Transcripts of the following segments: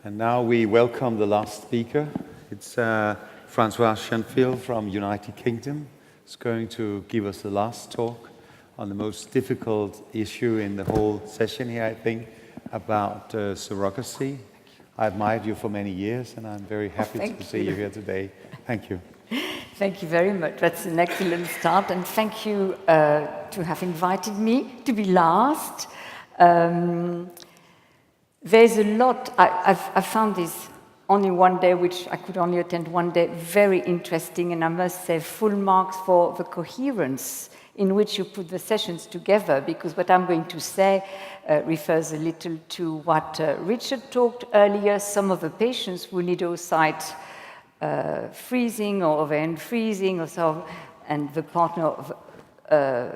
And now we welcome the last speaker. It's Françoise Shenfield from United Kingdom. It's going to give us the last talk on the most difficult issue in the whole session here, I think, about surrogacy. I admired you for many years, and I'm very happy to see you here today. Thank you. Thank you very much. That's an excellent start, and thank you to have invited me to be last. There's a lot. I found this only one day, which I could only attend one day, very interesting, and I must say full marks for the coherence in which you put the sessions together, because what I'm going to say refers a little to what Richard talked earlier. Some of the patients who need oocyte freezing or ovarian freezing or so, and the partner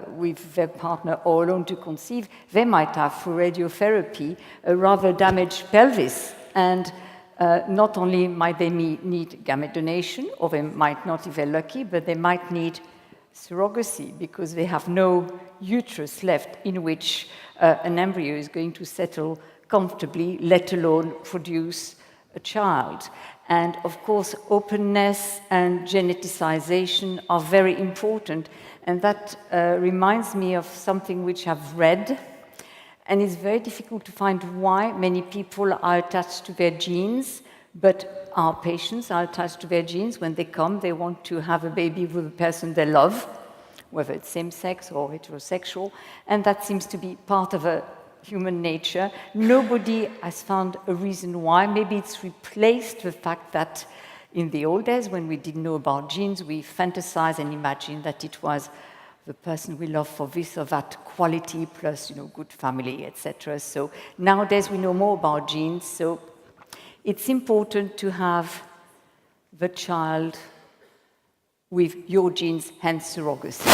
with their partner or alone to conceive, they might have, through radiotherapy, a rather damaged pelvis. And not only might they need gamete donation, or they might not if they're lucky, but they might need surrogacy because they have no uterus left in which an embryo is going to settle comfortably, let alone produce a child. And of course, openness and geneticization are very important. And that reminds me of something which I've read. And it's very difficult to find why many people are attached to their genes, but our patients are attached to their genes. When they come, they want to have a baby with a person they love, whether it's same-sex or heterosexual. And that seems to be part of a human nature. Nobody has found a reason why. Maybe it's replaced the fact that in the old days, when we didn't know about genes, we fantasize and imagine that it was the person we love for this or that quality, plus, good family, etc. So nowadays we know more about genes. So it's important to have the child with your genes, hence surrogacy.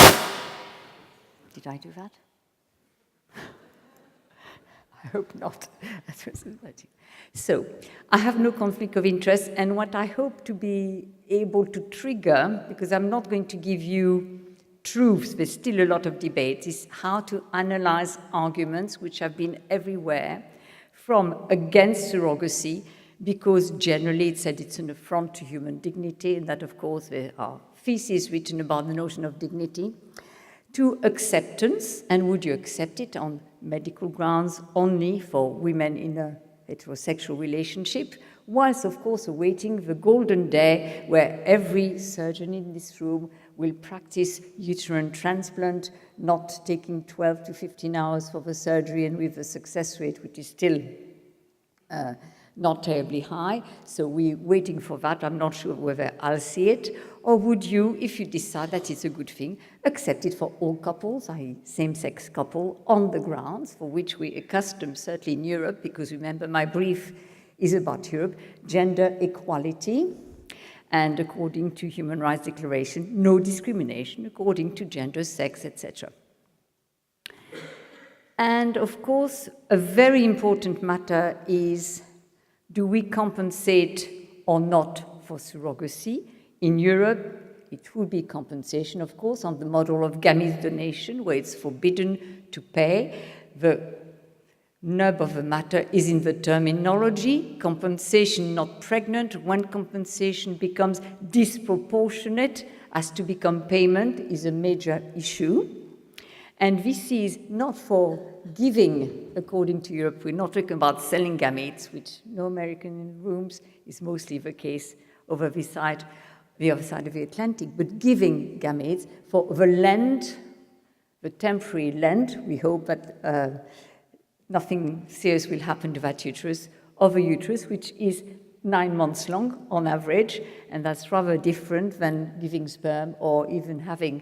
Did I do that? I hope not. So, I have no conflict of interest, and what I hope to be able to trigger, because I'm not going to give you truths, there's still a lot of debate, is how to analyze arguments which have been everywhere from against surrogacy, because generally it said it's an affront to human dignity, and that, of course, there are theses written about the notion of dignity, to acceptance, and would you accept it on medical grounds only for women in a heterosexual relationship, whilst, of course, awaiting the golden day where every surgeon in this room will practice uterine transplant, not taking 12 to 15 hours for the surgery, and with a success rate which is still not terribly high. So we're waiting for that. I'm not sure whether I'll see it. Or would you, if you decide that it's a good thing, accept it for all couples, i.e. same-sex couple, on the grounds for which we're accustomed, certainly in Europe, because remember my brief is about Europe, gender equality, and according to Human Rights Declaration, no discrimination according to gender, sex, etc. And of course, a very important matter is, do we compensate or not for surrogacy? In Europe, it would be compensation, of course, on the model of gamete donation, where it's forbidden to pay. The nub of the matter is in the terminology. Compensation not pregnant. When compensation becomes disproportionate, as to become payment, is a major issue. And this is not for giving, according to Europe. We're not talking about selling gametes, which no American in rooms is mostly the case over this side, the other side of the Atlantic, but giving gametes for the length, the temporary length, we hope that nothing serious will happen to that uterus, of a uterus, which is 9 months long on average, and that's rather different than giving sperm or even having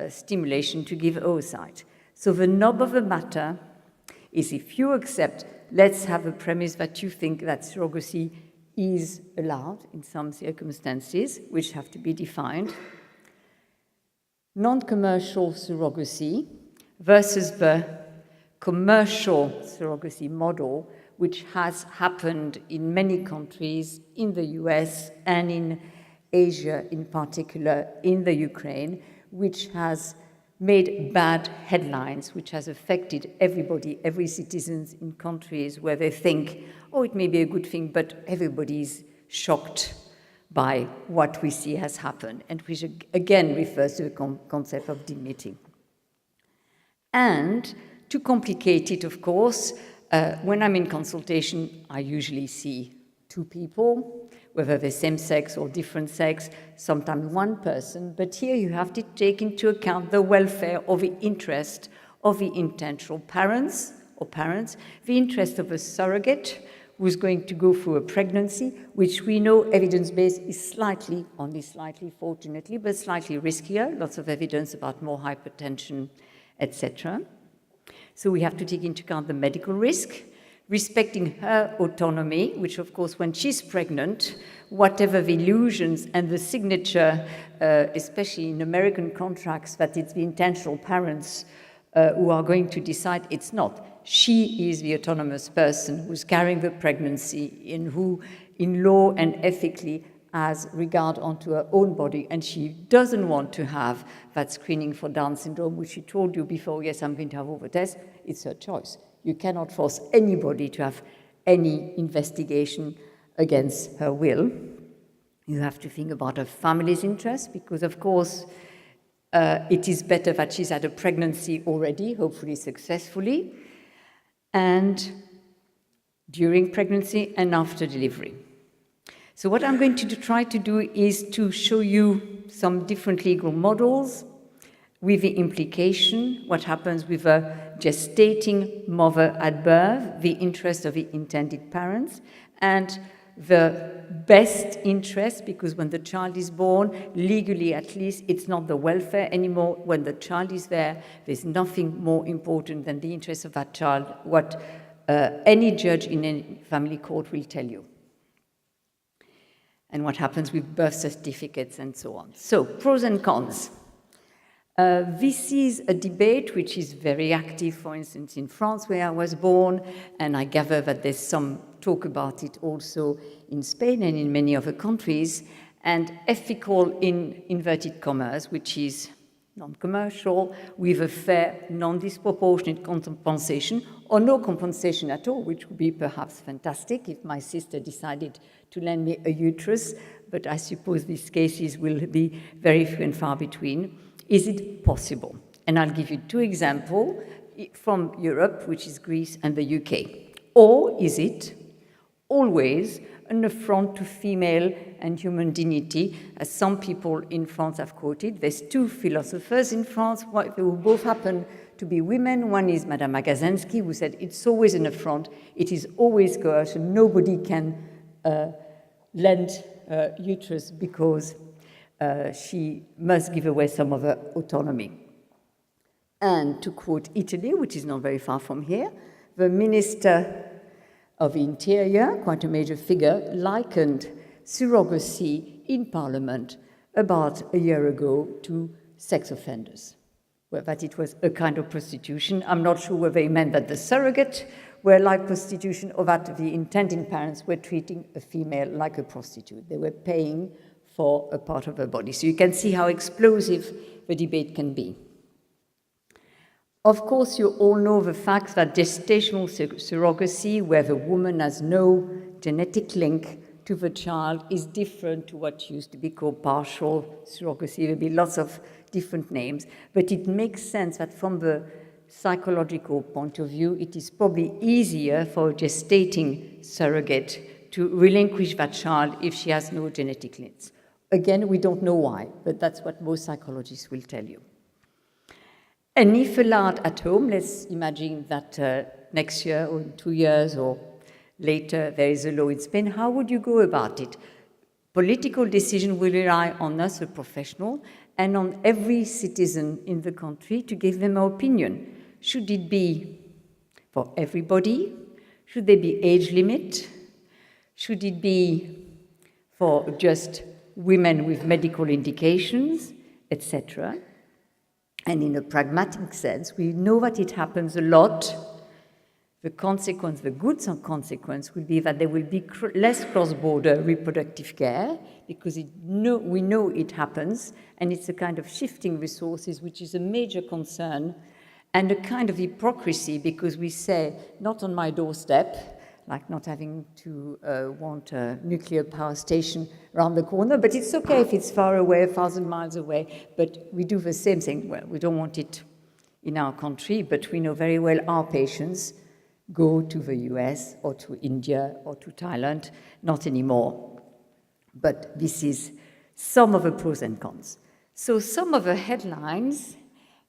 stimulation to give oocyte. So the nub of the matter is, if you accept, let's have a premise that you think that surrogacy is allowed in some circumstances, which have to be defined. Non-commercial surrogacy versus the commercial surrogacy model, which has happened in many countries, in the US and in Asia, in particular in the Ukraine, which has made bad headlines, which has affected everybody, every citizen in countries where they think, oh, it may be a good thing, but everybody's shocked by what we see has happened, and which again refers to the concept of dignity. And to complicate it, of course, when I'm in consultation, I usually see two people, whether they're same sex or different sex, sometimes one person, but here you have to take into account the welfare or the interest of the intentional parents, the interest of a surrogate who's going to go through a pregnancy, which we know evidence-based is slightly, only slightly, fortunately, but slightly riskier, lots of evidence about more hypertension, etc. So we have to take into account the medical risk, respecting her autonomy, which of course when she's pregnant, whatever the illusions and the signature, especially in American contracts, that it's the intentional parents who are going to decide, it's not. She is the autonomous person who's carrying the pregnancy and who, in law and ethically, has regard onto her own body, and she doesn't want to have that screening for Down syndrome, which she told you before, yes, I'm going to have all the tests. It's her choice. You cannot force anybody to have any investigation against her will. You have to think about her family's interest, because, of course, it is better that she's had a pregnancy already, hopefully successfully, and during pregnancy and after delivery. So what I'm going to try to do is to show you some different legal models with the implication, what happens with a gestating mother at birth, the interest of the intended parents, and the best interest, because when the child is born, legally at least, it's not the welfare anymore. When the child is there, there's nothing more important than the interest of that child, what any judge in any family court will tell you. And what happens with birth certificates and so on. So, pros and cons. This is a debate which is very active, for instance, in France, where I was born, and I gather that there's some talk about it also in Spain and in many other countries, and ethical in inverted commas, which is non-commercial, with a fair, non-disproportionate compensation, or no compensation at all, which would be perhaps fantastic if my sister decided to lend me a uterus, but I suppose these cases will be very few and far between. Is it possible? And I'll give you two examples from Europe, which is Greece and the UK. Or is it always an affront to female and human dignity, as some people in France have quoted? There's two philosophers in France who both happen to be women. One is Madame Magazensky, who said it's always an affront, it is always coercion, nobody can lend uterus because she must give away some of her autonomy. And to quote Italy, which is not very far from here, the Minister of the Interior, quite a major figure, likened surrogacy in Parliament about a year ago to sex offenders, well, that it was a kind of prostitution. I'm not sure whether they meant that the surrogate were like prostitution or that the intending parents were treating a female like a prostitute. They were paying for a part of her body. So you can see how explosive the debate can be. Of course, you all know the fact that gestational surrogacy, where the woman has no genetic link to the child, is different to what used to be called partial surrogacy. There will be lots of different names, but it makes sense that from the psychological point of view, it is probably easier for a gestating surrogate to relinquish that child if she has no genetic links. Again, we don't know why, but that's what most psychologists will tell you. And if allowed at home, let's imagine that next year or in 2 years or later there is a law in Spain, how would you go about it? Political decision will rely on us, a professional, and on every citizen in the country to give them an opinion. Should it be for everybody? Should there be age limit? Should it be for just women with medical indications, etc.? And in a pragmatic sense, we know that it happens a lot. The consequence, the good consequence, will be that there will be less cross-border reproductive care, because we know it happens, and it's a kind of shifting resources, which is a major concern, and a kind of hypocrisy, because we say, not on my doorstep, like not having to want a nuclear power station around the corner, but it's okay if it's far away, 1,000 miles away, but we do the same thing. Well, we don't want it in our country, but we know very well our patients go to the US or to India or to Thailand, not anymore. But this is some of the pros and cons. So some of the headlines,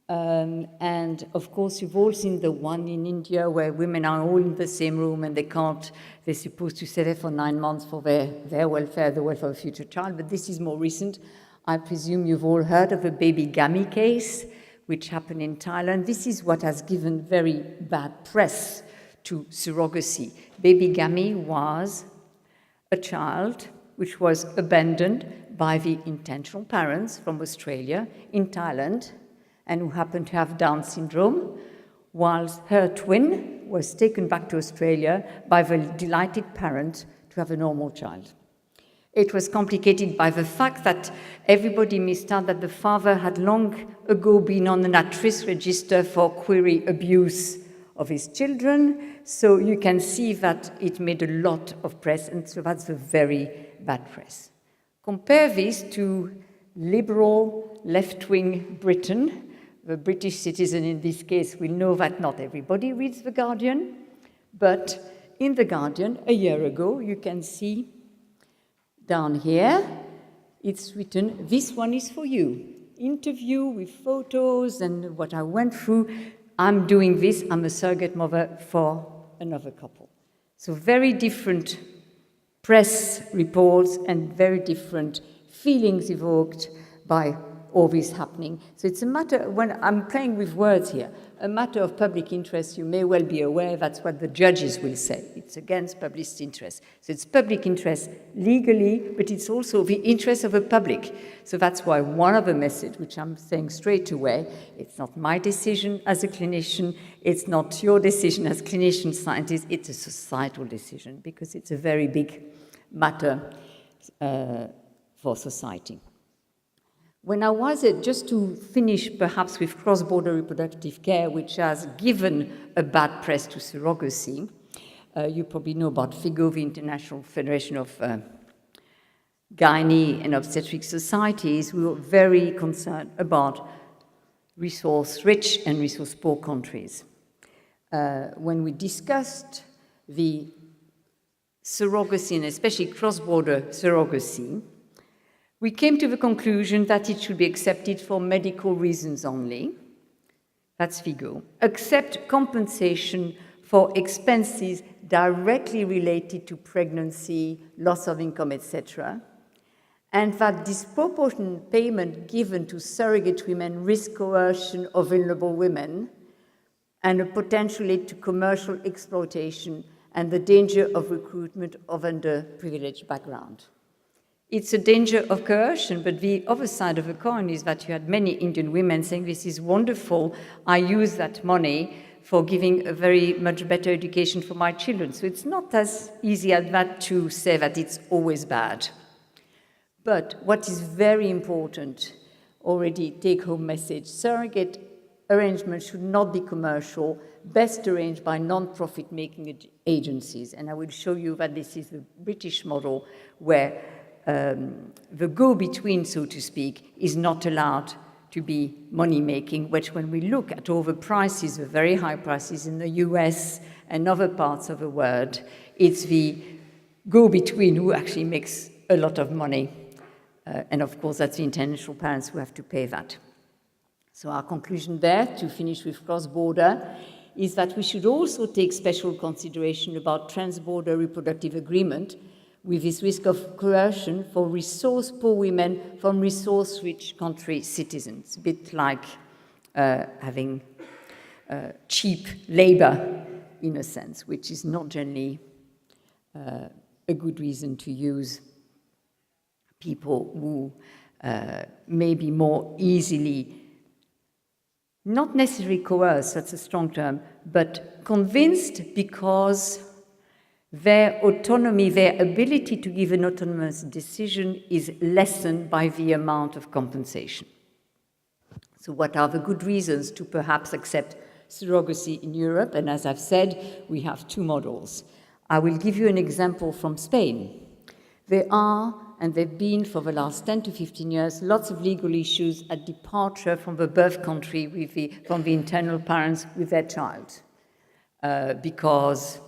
and of course you've all seen the one in India where women are all in the same room and they're supposed to stay there for 9 months for their welfare, the welfare of a future child, but this is more recent. I presume you've all heard of a baby gammy case, which happened in Thailand. This is what has given very bad press to surrogacy. Baby gammy was a child which was abandoned by the intentional parents from Australia in Thailand and who happened to have Down syndrome, whilst her twin was taken back to Australia by the delighted parent to have a normal child. It was complicated by the fact that everybody missed out that the father had long ago been on an at-risk register for query abuse of his children, so you can see that it made a lot of press, and so that's a very bad press. Compare this to liberal, left-wing Britain. The British citizen in this case will know that not everybody reads The Guardian, but in The Guardian, a year ago, you can see down here, it's written, "This one is for you." Interview with photos and what I went through. I'm doing this, I'm a surrogate mother for another couple. So very different press reports and very different feelings evoked by all this happening. So it's a matter, when I'm playing with words here, a matter of public interest. You may well be aware that's what the judges will say. It's against public interest. So it's public interest legally, but it's also the interest of the public. So that's why one of the messages, which I'm saying straight away, it's not my decision as a clinician, it's not your decision as clinician scientist, it's a societal decision because it's a very big matter for society. When I was just to finish perhaps with cross-border reproductive care, which has given a bad press to surrogacy, you probably know about FIGO, the International Federation of Gynae and Obstetric Societies. We were very concerned about resource-rich and resource-poor countries. When we discussed the surrogacy, and especially cross-border surrogacy, we came to the conclusion that it should be accepted for medical reasons only. That's FIGO. Accept compensation for expenses directly related to pregnancy, loss of income, etc. And that disproportionate payment given to surrogate women risk coercion of vulnerable women and a potential lead to commercial exploitation and the danger of recruitment of underprivileged background. It's a danger of coercion, but the other side of the coin is that you had many Indian women saying, this is wonderful, I use that money for giving a very much better education for my children. So it's not as easy as that to say that it's always bad. But what is very important, already take-home message, surrogate arrangements should not be commercial, best arranged by non-profit making agencies. And I will show you that this is the British model where the go-between, so to speak, is not allowed to be money-making, which when we look at all the prices, the very high prices in the US and other parts of the world, it's the go-between who actually makes a lot of money. And of course, that's the intentional parents who have to pay that. So our conclusion there, to finish with cross-border, is that we should also take special consideration about trans-border reproductive agreement with this risk of coercion for resource-poor women from resource-rich country citizens, a bit like having cheap labor, in a sense, which is not generally a good reason to use people who may be more easily, not necessarily coerced, that's a strong term, but convinced because their autonomy, their ability to give an autonomous decision is lessened by the amount of compensation. So what are the good reasons to perhaps accept surrogacy in Europe? And as I've said, we have two models. I will give you an example from Spain. There are, and there have been for the last 10 to 15 years, lots of legal issues at departure from the birth country from the internal parents with their child, because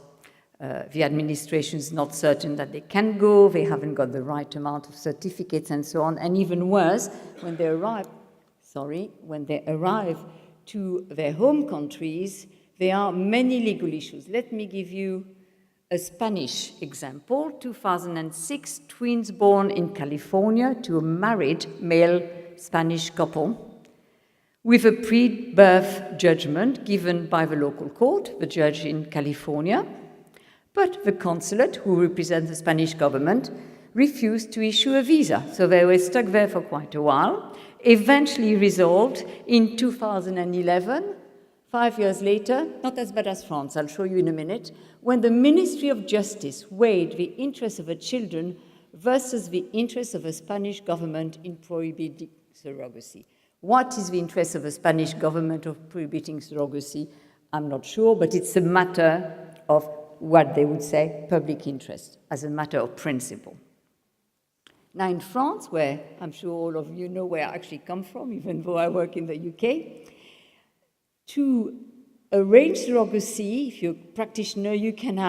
the administration is not certain that they can go, they haven't got the right amount of certificates and so on, and even worse, when they arrive to their home countries, there are many legal issues. Let me give you a Spanish example. 2006, twins born in California to a married male Spanish couple with a pre-birth judgment given by the local court, the judge in California, but the consulate, who represents the Spanish government, refused to issue a visa. So they were stuck there for quite a while, eventually resolved in 2011, 5 years later, not as bad as France, I'll show you in a minute, when the Ministry of Justice weighed the interests of the children versus the interests of the Spanish government in prohibiting surrogacy. What is the interest of the Spanish government of prohibiting surrogacy? I'm not sure, but it's a matter of what they would say public interest, as a matter of principle. Now in France, where I'm sure all of you know where I actually come from, even though I work in the UK, to arrange surrogacy, if you're a practitioner, you can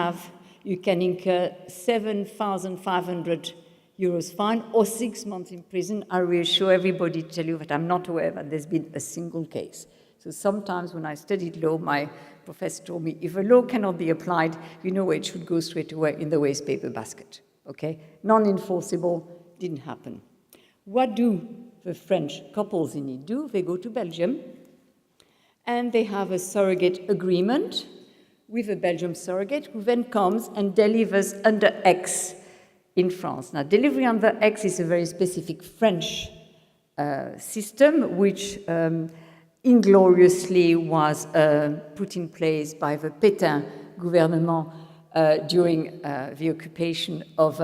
incur 7,500 euros fine or 6 months in prison. I reassure everybody to tell you that I'm not aware that there's been a single case. So sometimes when I studied law, my professor told me, if a law cannot be applied, you know where it should go straight away, in the waste paper basket, okay? Non-enforceable, didn't happen. What do the French couples in it do? They go to Belgium, and they have a surrogate agreement with a Belgian surrogate who then comes and delivers under X in France. Now, delivery under X is a very specific French system, which ingloriously was put in place by the Pétain gouvernement during the occupation of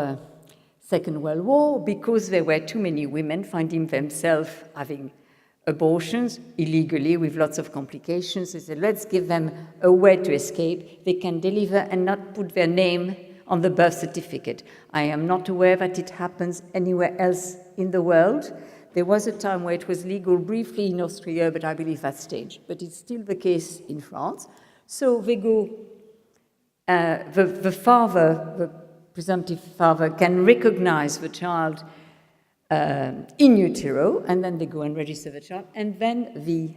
Second World War, because there were too many women finding themselves having abortions illegally with lots of complications. They said, let's give them a way to escape. They can deliver and not put their name on the birth certificate. I am not aware that it happens anywhere else in the world. There was a time where it was legal briefly in Austria, but I believe that's changed. But it's still the case in France. So they go, the father, the presumptive father, can recognize the child in utero, and then they go and register the child, and then the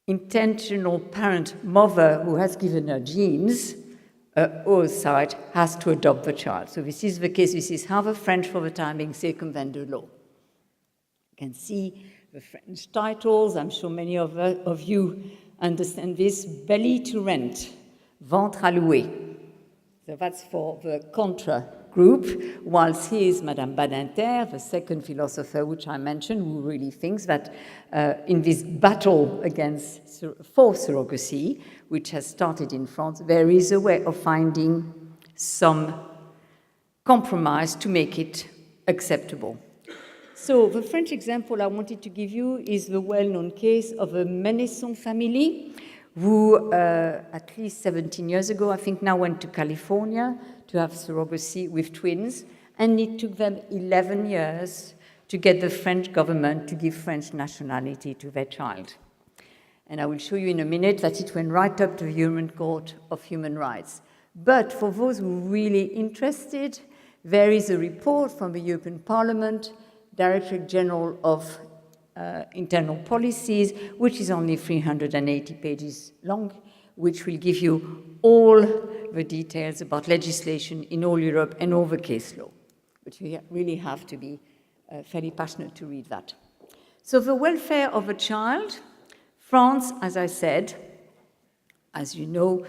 intentional parent mother who has given her genes, oocyte, has to adopt the child. So this is the case. This is how the French, for the time being, circumvent the law. You can see the French titles. I'm sure many of you understand this. Belly to rent, ventre à louer. So that's for the contra group, whilst here is Madame Badinter, the second philosopher which I mentioned, who really thinks that in this battle for surrogacy, which has started in France, there is a way of finding some compromise to make it acceptable. So the French example I wanted to give you is the well-known case of a Menesson family who, at least 17 years ago, I think now went to California to have surrogacy with twins, and it took them 11 years to get the French government to give French nationality to their child. And I will show you in a minute that it went right up to the European Court of Human Rights. But for those who are really interested, there is a report from the European Parliament, Director General of Internal Policies, which is only 380 pages long, which will give you all the details about legislation in all Europe and all the case law. But you really have to be fairly passionate to read that. So the welfare of a child, France, as I said, as you know,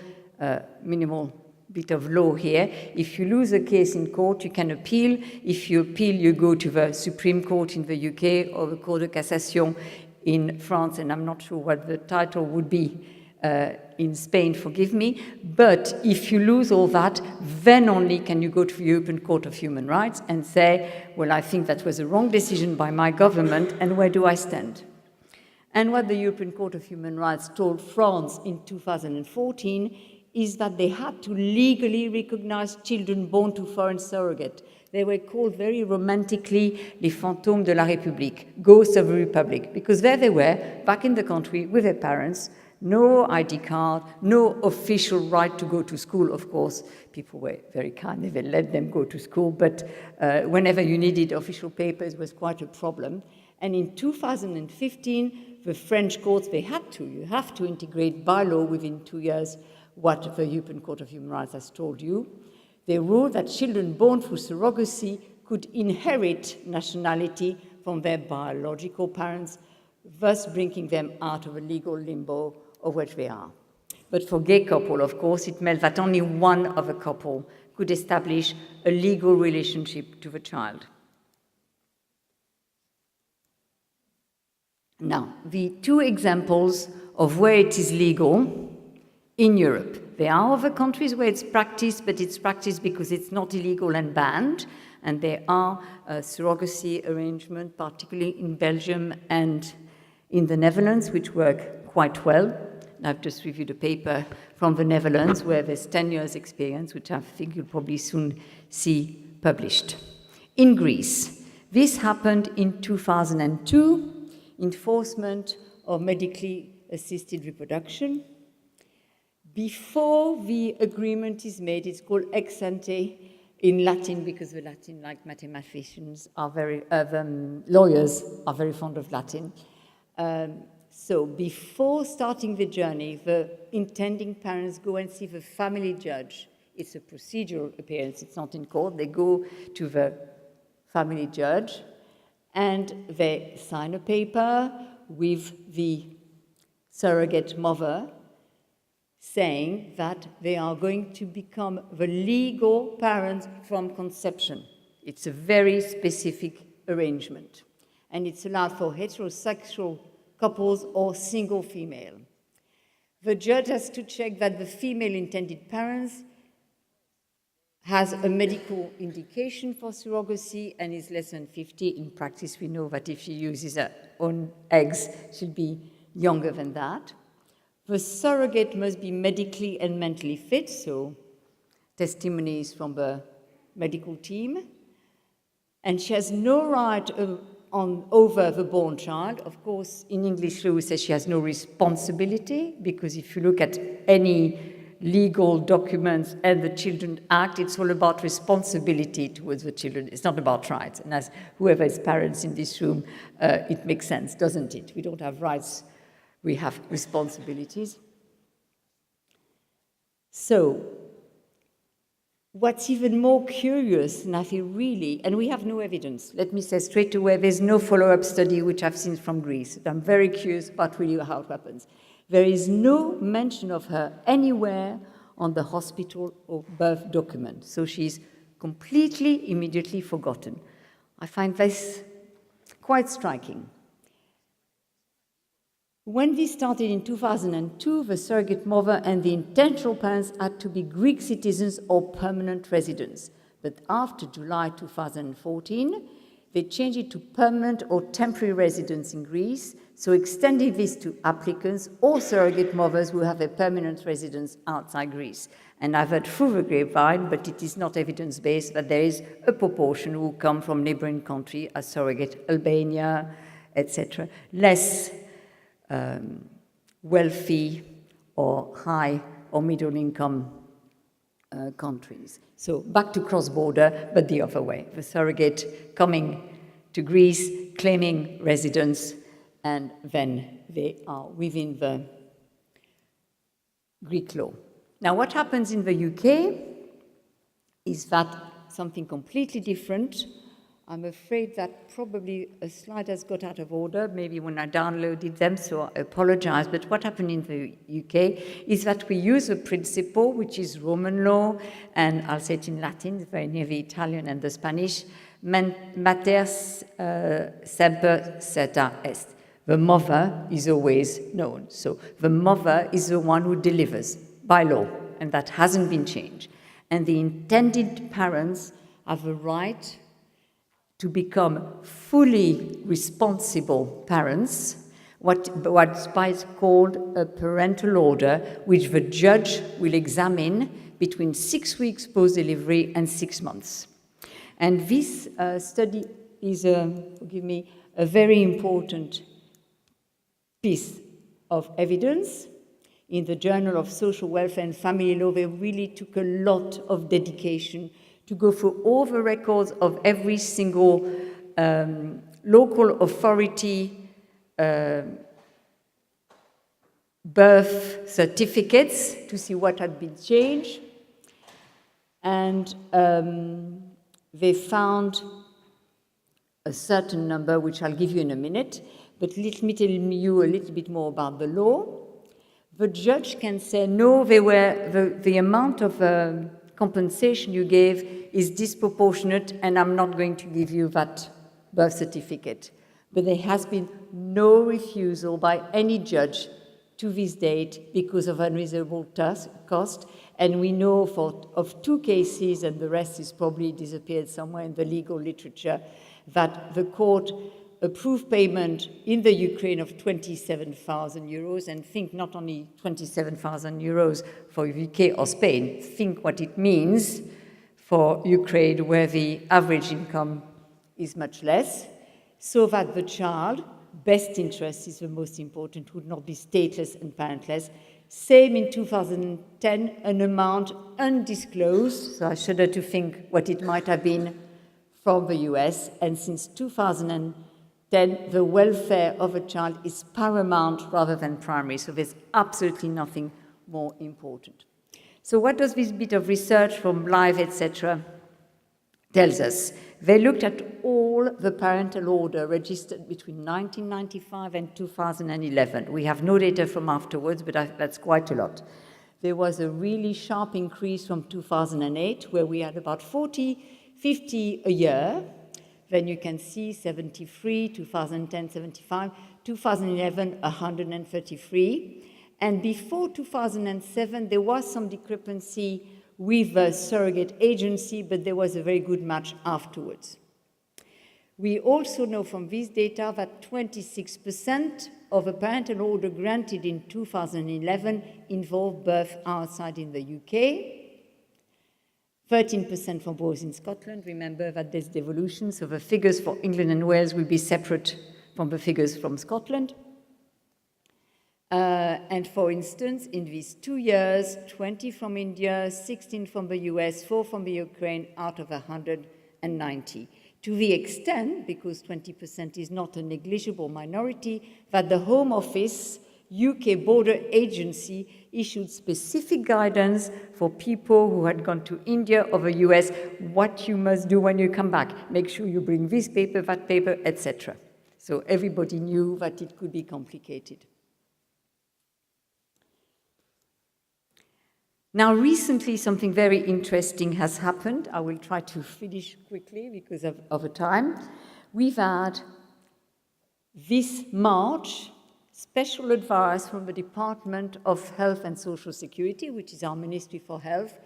minimal bit of law here. If you lose a case in court, you can appeal. If you appeal, you go to the Supreme Court in the UK or the Cour de Cassation in France, and I'm not sure what the title would be in Spain, forgive me. But if you lose all that, then only can you go to the European Court of Human Rights and say, well, I think that was a wrong decision by my government, and where do I stand? And what the European Court of Human Rights told France in 2014 is that they had to legally recognize children born to foreign surrogate. They were called very romantically les fantômes de la République, ghosts of the Republic, because there they were, back in the country with their parents, no ID card, no official right to go to school, of course. People were very kind, they let them go to school, but whenever you needed official papers, it was quite a problem. And in 2015, the French courts, you have to integrate by law within 2 years what the European Court of Human Rights has told you. They ruled that children born through surrogacy could inherit nationality from their biological parents, thus bringing them out of a legal limbo of which they are. But for gay couple, of course, it meant that only one of a couple could establish a legal relationship to the child. Now, the two examples of where it is legal in Europe. There are other countries where it's practiced, but it's practiced because it's not illegal and banned. And there are surrogacy arrangements, particularly in Belgium and in the Netherlands, which work quite well. I've just reviewed a paper from the Netherlands where there's 10 years experience, which I think you'll probably soon see published. In Greece, this happened in 2002, enforcement of medically assisted reproduction. Before the agreement is made, it's called ex ante in Latin, because the Latin, like mathematicians, lawyers are very fond of Latin. So before starting the journey, the intending parents go and see the family judge. It's a procedural appearance, it's not in court. They go to the family judge and they sign a paper with the surrogate mother saying that they are going to become the legal parents from conception. It's a very specific arrangement. And it's allowed for heterosexual couples or single female. The judge has to check that the female intended parents has a medical indication for surrogacy and is less than 50. In practice, we know that if she uses her own eggs, she'll be younger than that. The surrogate must be medically and mentally fit, so testimonies from the medical team. And she has no right over the born child. Of course, in English law, we say she has no responsibility, because if you look at any legal documents and the Children Act, it's all about responsibility towards the children. It's not about rights. And as whoever is parents in this room, it makes sense, doesn't it? We don't have rights, we have responsibilities. So, what's even more curious, and I feel really, and we have no evidence, let me say straight away, there's no follow-up study which I've seen from Greece. I'm very curious about really how it happens. There is no mention of her anywhere on the hospital or birth document. So she's completely, immediately forgotten. I find this quite striking. When this started in 2002, the surrogate mother and the intentional parents had to be Greek citizens or permanent residents. But after July 2014, they changed it to permanent or temporary residents in Greece, so extending this to applicants or surrogate mothers who have a permanent residence outside Greece. And I've heard through the grapevine, but it is not evidence-based, that there is a proportion who come from neighboring countries as surrogate, Albania, etc. Less wealthy or high or middle income countries. So back to cross-border, but the other way. The surrogate coming to Greece, claiming residence, and then they are within the Greek law. Now, what happens in the UK is that something completely different. I'm afraid that probably a slide has got out of order, maybe when I downloaded them, so I apologize. But what happened in the UK is that we use a principle, which is Roman law, and I'll say it in Latin, very near the Italian and the Spanish, mater semper certa est. The mother is always known. So the mother is the one who delivers by law, and that hasn't been changed. And the intended parents have a right to become fully responsible parents what's called a parental order, which the judge will examine between 6 weeks post-delivery and 6 months. And this study is, forgive me, a very important piece of evidence. In the Journal of Social Welfare and Family Law, they really took a lot of dedication to go through all the records of every single local authority birth certificates to see what had been changed. And they found a certain number, which I'll give you in a minute, but let me tell you a little bit more about the law. The judge can say, no, the amount of compensation you gave is disproportionate, and I'm not going to give you that birth certificate. But there has been no refusal by any judge to this date because of unreasonable cost. And we know of 2 cases, and the rest is probably disappeared somewhere in the legal literature, that the court approved payment in the Ukraine of 27,000 euros, and think not only 27,000 euros for UK or Spain, think what it means for Ukraine, where the average income is much less, so that the child, best interest is the most important, would not be stateless and parentless. Same in 2010, an amount undisclosed, so I shudder to think what it might have been from the US, and since 2010, the welfare of a child is paramount rather than primary, so there's absolutely nothing more important. So what does this bit of research from Live, etc., tells us? They looked at all the parental order registered between 1995 and 2011. We have no data from afterwards, but that's quite a lot. There was a really sharp increase from 2008, where we had about 50 a year. Then you can see 73, 2010, 75, 2011, 133. And before 2007, there was some discrepancy with the surrogate agency, but there was a very good match afterwards. We also know from this data that 26% of a parental order granted in 2011 involved birth outside in the UK. 13% for boys in Scotland. Remember that there's devolution, so the figures for England and Wales will be separate from the figures from Scotland. And for instance, in these 2 years, 20 from India, 16 from the US, 4 from the Ukraine, out of 190. To the extent, because 20% is not a negligible minority, that the Home Office UK Border Agency issued specific guidance for people who had gone to India or the US, what you must do when you come back. Make sure you bring this paper, that paper, etc. So everybody knew that it could be complicated. Now, recently, something very interesting has happened. I will try to finish quickly because of the time. We've had this March special advice from the Department of Health and Social Security, which is our Ministry for Health,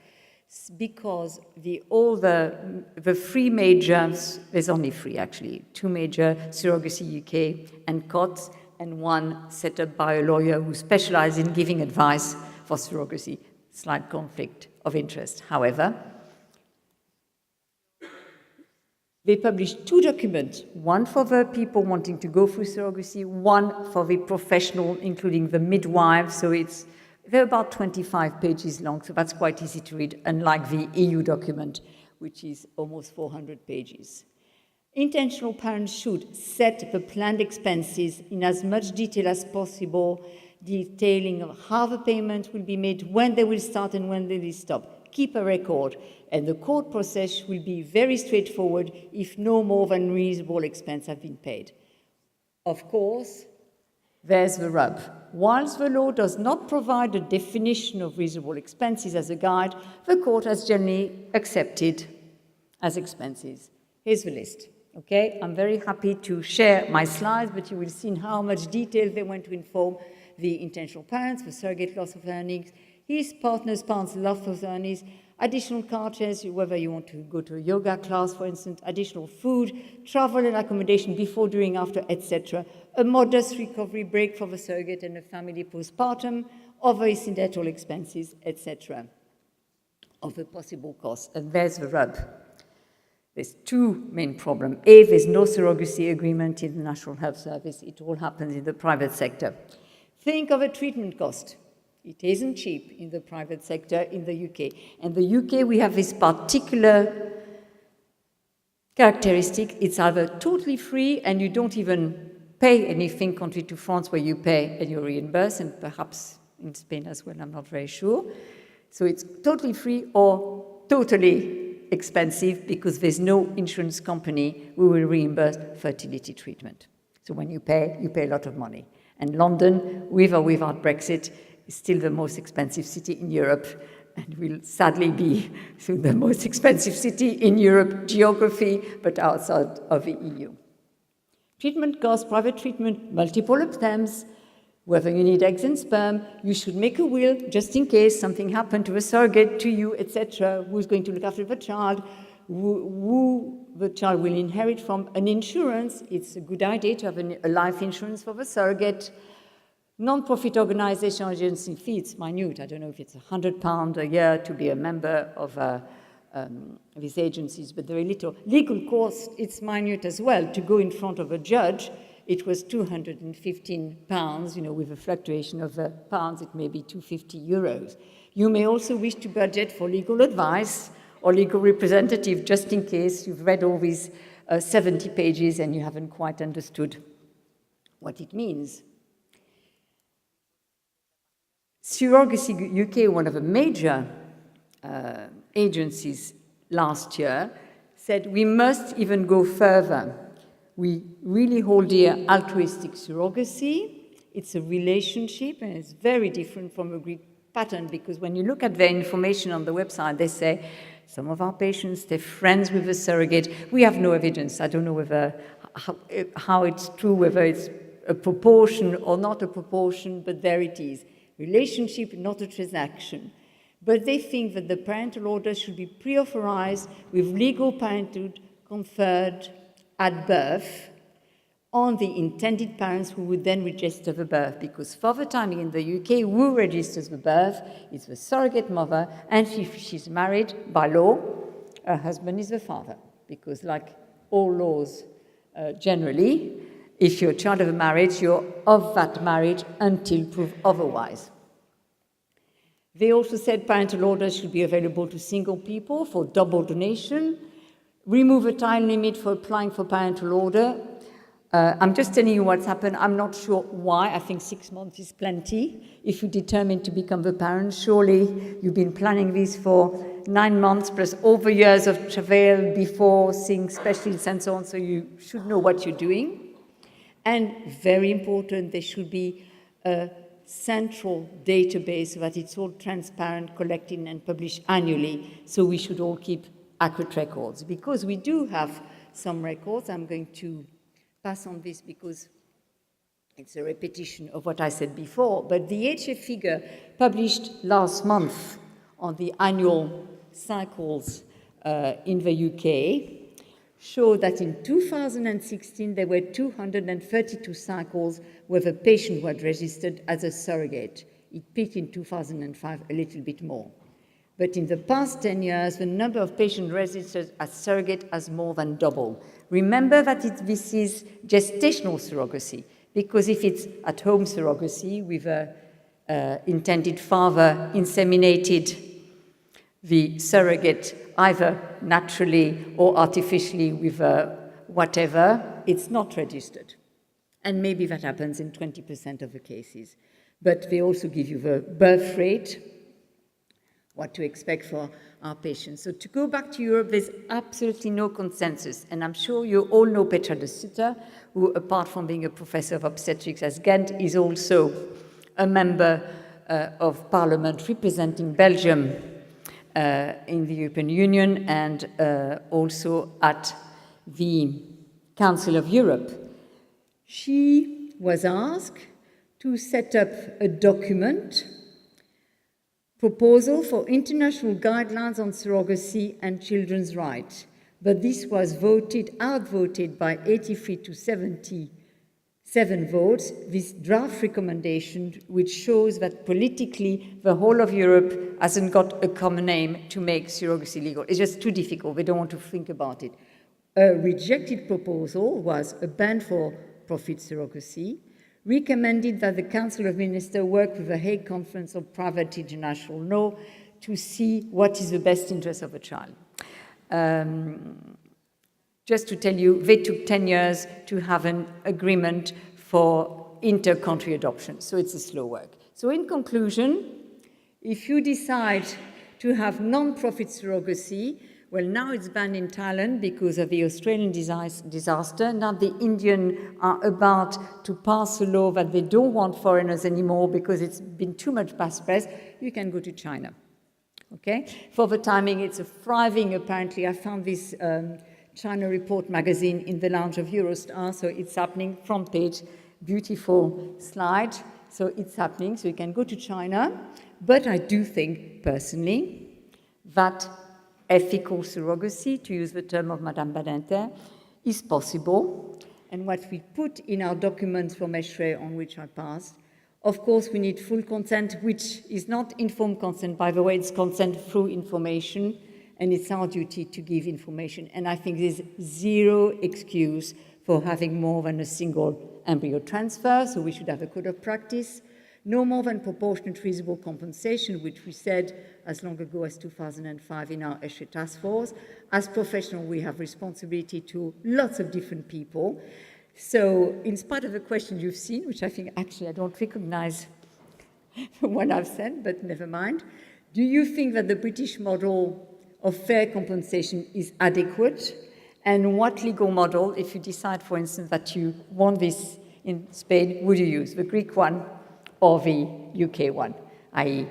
because all the 3 majors, there's only 3 actually, 2 major, Surrogacy UK and COTS, and 1 set up by a lawyer who specializes in giving advice for surrogacy. Slight conflict of interest. However, they published 2 documents, one for the people wanting to go through surrogacy, one for the professional, including the midwife. So they're about 25 pages long, so that's quite easy to read, unlike the EU document, which is almost 400 pages. Intentional parents should set the planned expenses in as much detail as possible, detailing of how the payment will be made, when they will start and when they will stop. Keep a record, and the court process will be very straightforward if no more than reasonable expense have been paid. Of course, there's the rub. Whilst the law does not provide a definition of reasonable expenses as a guide, the court has generally accepted as expenses. Here's the list. Okay, I'm very happy to share my slides, but you will see in how much detail they went to inform the intentional parents, the surrogate loss of earnings, his partner's parents' loss of earnings. additional car charges, whether you want to go to a yoga class, for instance, additional food, travel and accommodation before, during, after, etc., a modest recovery break for the surrogate and the family postpartum, other incidental expenses, etc., of the possible costs. And there's the rub. There's two main problems. A, there's no surrogacy agreement in the National Health Service. It all happens in the private sector. Think of a treatment cost. It isn't cheap in the private sector in the UK. In the UK, we have this particular characteristic. It's either totally free and you don't even pay anything, contrary to France, where you pay and you reimburse, and perhaps in Spain as well, I'm not very sure. So it's totally free or totally expensive because there's no insurance company who will reimburse fertility treatment. So when you pay a lot of money. And London, with or without Brexit, is still the most expensive city in Europe, and will sadly be soon the most expensive city in Europe, geography, but outside of the EU. Treatment costs, private treatment, multiple attempts, whether you need eggs and sperm, you should make a will just in case something happened to a surrogate, to you, etc., who's going to look after the child, who the child will inherit from. An insurance, it's a good idea to have a life insurance for the surrogate. Non-profit organization agency fee, it's minute. I don't know if it's £100 a year to be a member of these agencies, but very little. Legal costs, it's minute as well. To go in front of a judge, it was £215, with a fluctuation of the pounds, it may be €250. You may also wish to budget for legal advice or legal representative, just in case you've read all these 70 pages and you haven't quite understood what it means. Surrogacy UK, one of the major agencies last year, said we must even go further. We really hold dear altruistic surrogacy. It's a relationship, and it's very different from a Greek pattern, because when you look at their information on the website, they say, some of our patients, they're friends with a surrogate. We have no evidence. I don't know whether how it's true, whether it's a proportion or not a proportion, but there it is. Relationship, not a transaction. But they think that the parental order should be pre-authorized with legal parenthood conferred at birth on the intended parents who would then register the birth, because for the time in the UK, who registers the birth is the surrogate mother, and if she's married by law, her husband is the father, because like all laws generally, if you're a child of a marriage, you're of that marriage until proved otherwise. They also said parental orders should be available to single people for double donation, remove a time limit for applying for parental order. I'm just telling you what's happened. I'm not sure why. I think 6 months is plenty. If you determine to become the parent, surely you've been planning this for 9 months, plus all the years of travail before seeing specialists and so on, so you should know what you're doing. And very important, there should be a central database so that it's all transparent, collected and published annually. So we should all keep accurate records, because we do have some records. I'm going to pass on this because it's a repetition of what I said before, but the HF figure published last month on the annual cycles in the UK show that in 2016 there were 232 cycles where the patient was registered as a surrogate. It peaked in 2005 a little bit more. But in the past 10 years, the number of patients registered as surrogate has more than doubled. Remember that this is gestational surrogacy, because if it's at-home surrogacy with an intended father inseminated the surrogate either naturally or artificially with whatever, it's not registered. And maybe that happens in 20% of the cases. But they also give you the birth rate, what to expect for our patients. So to go back to Europe, there's absolutely no consensus. And I'm sure you all know Petra de Sutter, who, apart from being a professor of obstetrics at Ghent, is also a member of Parliament representing Belgium in the European Union, and also at the Council of Europe. She was asked to set up a document proposal for international guidelines on surrogacy and children's rights. But this was outvoted by 83 to 77 votes, this draft recommendation, which shows that politically the whole of Europe hasn't got a common aim to make surrogacy legal. It's just too difficult. They don't want to think about it. A rejected proposal was a ban for profit surrogacy, recommended that the Council of Ministers work with the Hague Conference of Private International Law to see what is the best interest of a child. Just to tell you, they took 10 years to have an agreement for inter-country adoption, so it's a slow work. So in conclusion, if you decide to have non-profit surrogacy, well, now it's banned in Thailand because of the Australian disaster. Now the Indians are about to pass a law that they don't want foreigners anymore because it's been too much bad press. You can go to China. Okay? For the timing, it's a thriving, apparently. I found this China Report magazine in the lounge of Eurostar, so it's happening, front page, beautiful slide. So it's happening, so you can go to China. But I do think, personally, that ethical surrogacy, to use the term of Madame Badinter, is possible. And what we put in our documents for Mestre, on which I passed, of course, we need full consent, which is not informed consent, by the way, it's consent through information, and it's our duty to give information. And I think there's zero excuse for having more than a single embryo transfer, so we should have a code of practice. No more than proportionate reasonable compensation, which we said as long ago as 2005 in our ESHE task force. As professionals, we have responsibility to lots of different people. So in spite of the question you've seen, which I think actually I don't recognize what I've said, but never mind, do you think that the British model of fair compensation is adequate? And what legal model, if you decide, for instance, that you want this in Spain, would you use, the Greek one or the UK one, i.e.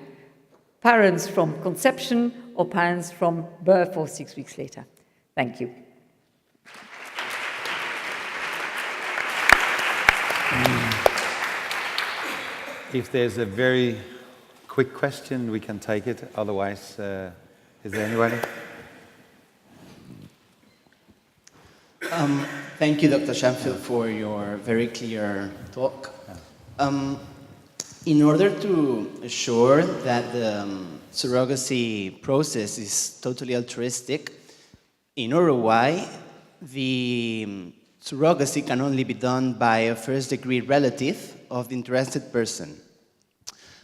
parents from conception or parents from birth or 6 weeks later? Thank you. If there's a very quick question, we can take it. Otherwise, is there anybody? Thank you, Dr. Shenfield, for your very clear talk. In order to assure that the surrogacy process is totally altruistic, in Uruguay, the surrogacy can only be done by a first-degree relative of the interested person.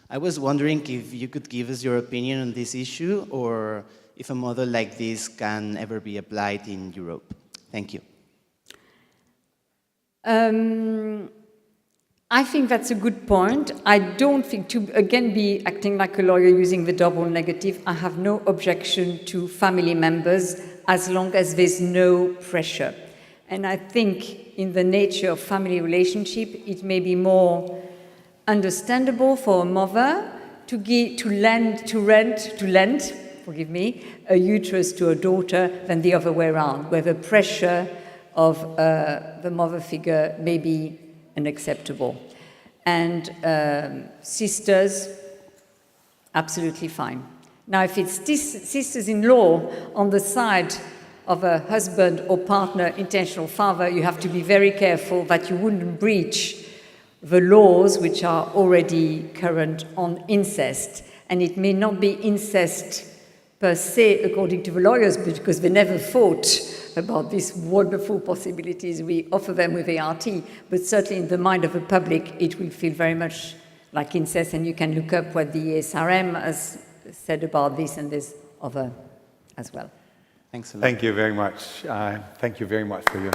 I was wondering if you could give us your opinion on this issue, or if a model like this can ever be applied in Europe. Thank you. I think that's a good point. I don't think, to again be acting like a lawyer using the double negative, I have no objection to family members as long as there's no pressure. And I think in the nature of family relationship, it may be more understandable for a mother to lend, forgive me, a uterus to a daughter than the other way around, where the pressure of the mother figure may be unacceptable. And sisters, absolutely fine. Now, if it's sisters-in-law on the side of a husband or partner, intentional father, you have to be very careful that you wouldn't breach the laws which are already current on incest. And it may not be incest per se, according to the lawyers, because they never thought about these wonderful possibilities we offer them with ART, but certainly in the mind of the public, it will feel very much like incest, and you can look up what the ESRM has said about this, and there's other as well. Thanks a lot. Thank you very much. Thank you very much for your...